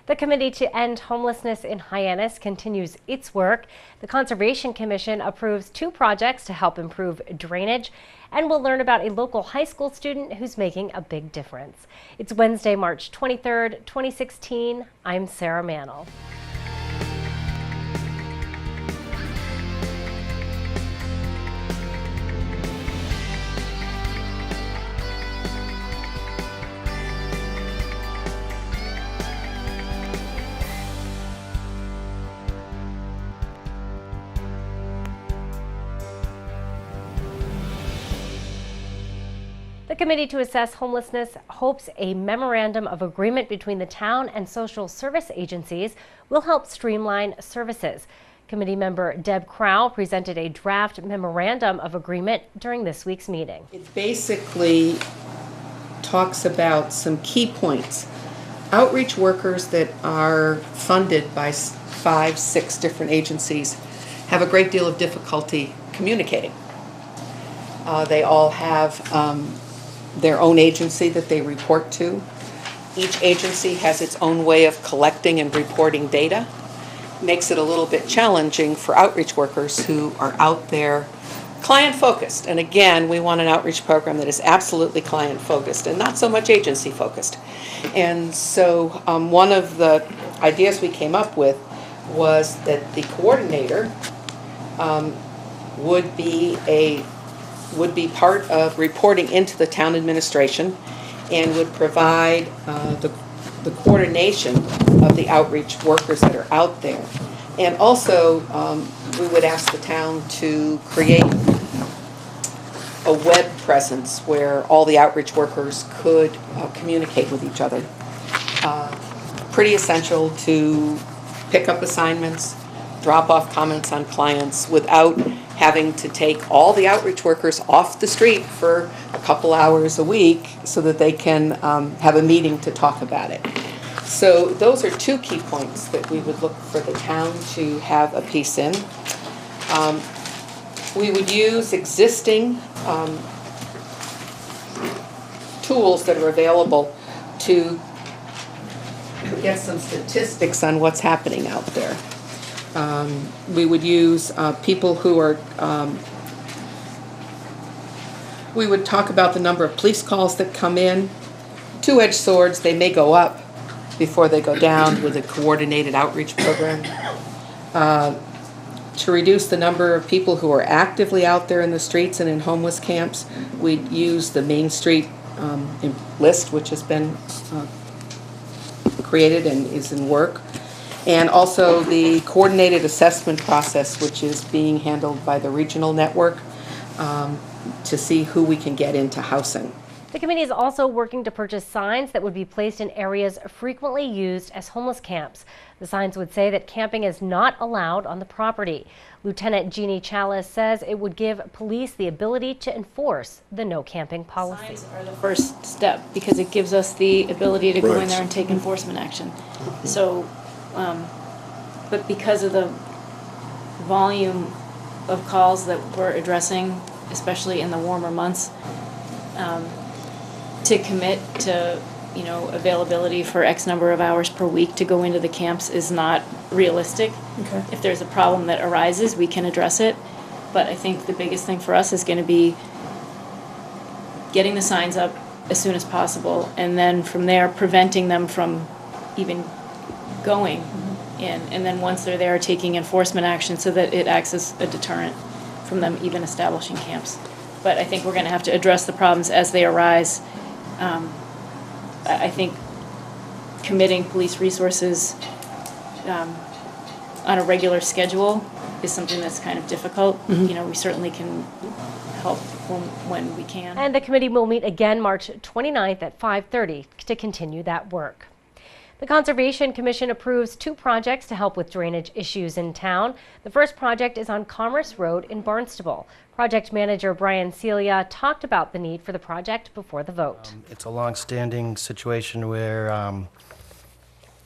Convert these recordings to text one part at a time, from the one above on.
The Committee to End Homelessness in Hyannis continues its work. The Conservation Commission approves 2 projects to help improve drainage, and we'll learn about a local high school student who's making a big difference. It's Wednesday, March 23rd, 2016. I'm Sarah Mannel. The Committee to Assess Homelessness hopes a memorandum of agreement between the town and social service agencies will help streamline services. Committee member Deb Crow presented a draft memorandum of agreement during this week's meeting. It basically talks about some key points. Outreach workers that are funded by 5, 6 different agencies have a great deal of difficulty communicating. They all have their own agency that they report to. Each agency has its own way of collecting and reporting data. Makes it a little bit challenging for outreach workers who are out there client-focused. And again, we want an outreach program that is absolutely client-focused and not so much agency-focused. And so one of the ideas we came up with was that the coordinator would be part of reporting into the town administration and would provide the coordination of the outreach workers that are out there. And also, we would ask the town to create a web presence where all the outreach workers could communicate with each other. Pretty essential to pick up assignments, drop off comments on clients without having to take all the outreach workers off the street for a couple hours a week so that they can have a meeting to talk about it. So those are 2 key points that we would look for the town to have a piece in. We would use existing tools that are available to get some statistics on what's happening out there. We would use people who are, we would talk about the number of police calls that come in. 2-edged swords, they may go up before they go down with a coordinated outreach program. To reduce the number of people who are actively out there in the streets and in homeless camps, we'd use the Main Street list, which has been created and is in work. And also the coordinated assessment process, which is being handled by the regional network to see who we can get into housing. The committee is also working to purchase signs that would be placed in areas frequently used as homeless camps. The signs would say that camping is not allowed on the property. Lieutenant Jeannie Chalice says it would give police the ability to enforce the no camping policy. Signs are the first step because it gives us the ability to go in there and take enforcement action. So. But because of the volume of calls that we're addressing, especially in the warmer months, to commit to, availability for X number of hours per week to go into the camps is not realistic. Okay. If there's a problem that arises, we can address it. But I think the biggest thing for us is going to be getting the signs up as soon as possible, and then from there preventing them from even going in, and then once they're there, taking enforcement action so that it acts as a deterrent from them even establishing camps. But I think we're going to have to address the problems as they arise. I think committing police resources on a regular schedule is something that's kind of difficult. We certainly can help when we can. And the committee will meet again March 29th at 5:30 to continue that work. The Conservation Commission approves 2 projects to help with drainage issues in town. The first project is on Commerce Road in Barnstable. Project manager Brian Celia talked about the need for the project before the vote. It's a long-standing situation where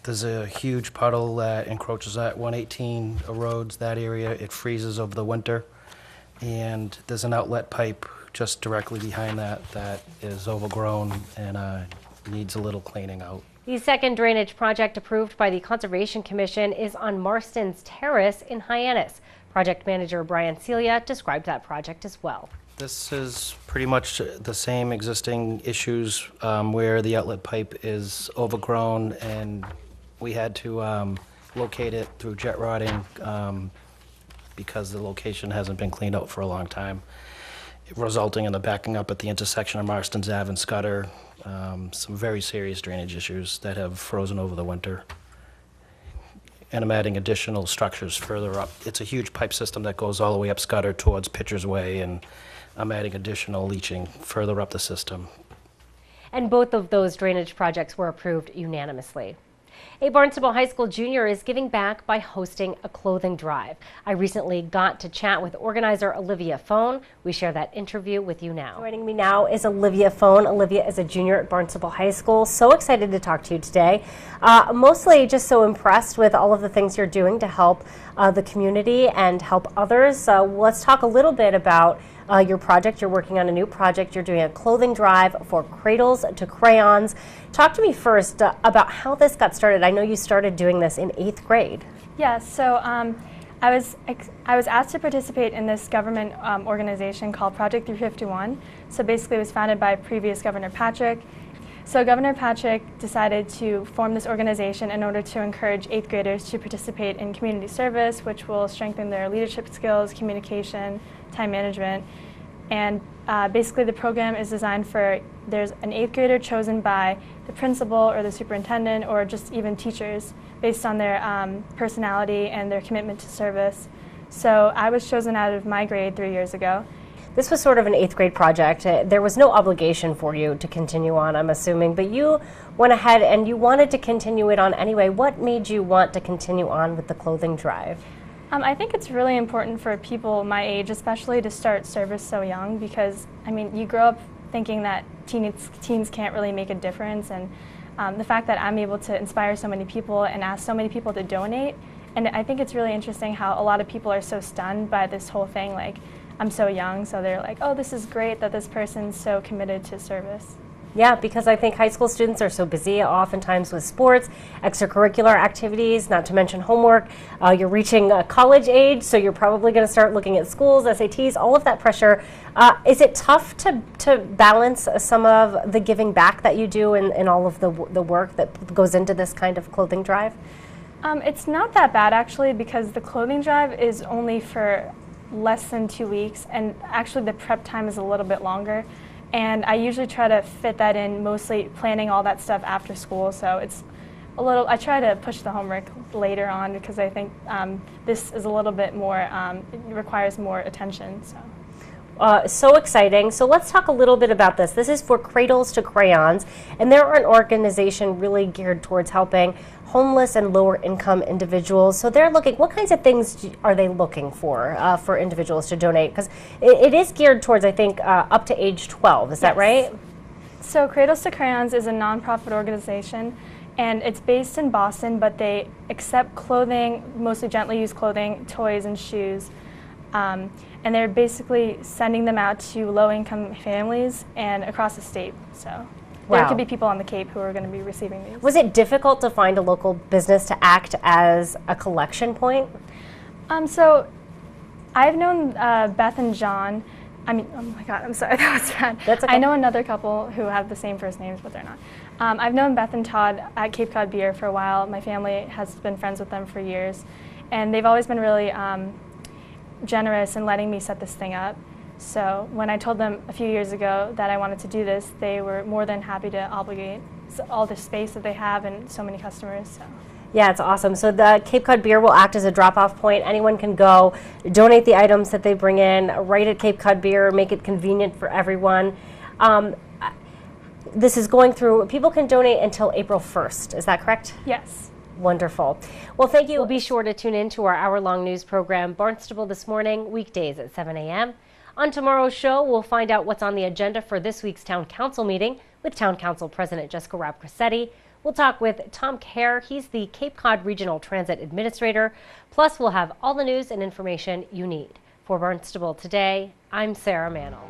there's a huge puddle that encroaches at 118 erodes that area. It freezes over the winter, and there's an outlet pipe just directly behind that is overgrown and needs a little cleaning out. The second drainage project approved by the Conservation Commission is on Marston's Terrace in Hyannis. Project manager Brian Celia described that project as well. This is pretty much the same existing issues where the outlet pipe is overgrown, and we had to locate it through jet rotting because the location hasn't been cleaned out for a long time, resulting in the backing up at the intersection of Marston's Ave and Scudder. Some very serious drainage issues that have frozen over the winter. And I'm adding additional structures further up. It's a huge pipe system that goes all the way up Scudder towards Pitcher's Way, and I'm adding additional leaching further up the system. And both of those drainage projects were approved unanimously. A Barnstable High School junior is giving back by hosting a clothing drive. I recently got to chat with organizer Olivia Fone. We share that interview with you now. Joining me now is Olivia Fone. Olivia is a junior at Barnstable High School. So excited to talk to you today. Mostly just so impressed with all of the things you're doing to help the community and help others. Let's talk a little bit about your project. You're working on a new project. You're doing a clothing drive for Cradles to Crayons. Talk to me first about how this got started. I know you started doing this in 8th grade. Yeah, so I was asked to participate in this government organization called Project 351. So basically it was founded by previous Governor Patrick. So Governor Patrick decided to form this organization in order to encourage 8th graders to participate in community service, which will strengthen their leadership skills, communication, time management. And basically the program is designed for, there's an 8th grader chosen by the principal or the superintendent or just even teachers based on their personality and their commitment to service. So I was chosen out of my grade 3 years ago. This was sort of an 8th grade project. There was no obligation for you to continue on, I'm assuming, but you went ahead and you wanted to continue it on anyway. What made you want to continue on with the clothing drive? I think it's really important for people my age, especially, to start service so young because, I mean, you grow up thinking that teens can't really make a difference, and the fact that I'm able to inspire so many people and ask so many people to donate, and I think it's really interesting how a lot of people are so stunned by this whole thing, like, I'm so young, so they're like, oh, this is great that this person's so committed to service. Yeah, because I think high school students are so busy oftentimes with sports, extracurricular activities, not to mention homework. You're reaching college age, so you're probably going to start looking at schools, SATs, all of that pressure. Is it tough to balance some of the giving back that you do and all of the work that goes into this kind of clothing drive? It's not that bad, actually, because the clothing drive is only for less than 2 weeks, and actually the prep time is a little bit longer. And I usually try to fit that in, mostly planning all that stuff after school. So it's a little, I try to push the homework later on because I think this is a little bit more, it requires more attention. So exciting. So let's talk a little bit about this. This is for Cradles to Crayons, and they're an organization really geared towards helping homeless and lower income individuals. So they're looking, what kinds of things are they looking for individuals to donate? Because it is geared towards, I think, up to age 12. Is that right? So Cradles to Crayons is a nonprofit organization, and it's based in Boston, but they accept clothing, mostly gently used clothing, toys, and shoes. And they're basically sending them out to low-income families and across the state. So there could be people on the Cape who are going to be receiving these. Was it difficult to find a local business to act as a collection point? So I've known Beth and John. I mean, oh my God, I'm sorry, that was bad. That's okay. I know another couple who have the same first names, but they're not. I've known Beth and Todd at Cape Cod Beer for a while. My family has been friends with them for years, and they've always been really generous in letting me set this thing up. So when I told them a few years ago that I wanted to do this, they were more than happy to obligate all the space that they have and so many customers. So. Yeah, it's awesome. So the Cape Cod Beer will act as a drop-off point. Anyone can go, donate the items that they bring in, right at Cape Cod Beer, make it convenient for everyone. This is going through, people can donate until April 1st. Is that correct? Yes. Wonderful. Well, thank you. We'll be sure to tune in to our hour-long news program, Barnstable This Morning, weekdays at 7 a.m. On tomorrow's show, we'll find out what's on the agenda for this week's Town Council meeting with Town Council President Jessica Rapp-Cressetti. We'll talk with Tom Kerr. He's the Cape Cod Regional Transit Administrator. Plus, we'll have all the news and information you need. For Barnstable Today, I'm Sarah Mannel.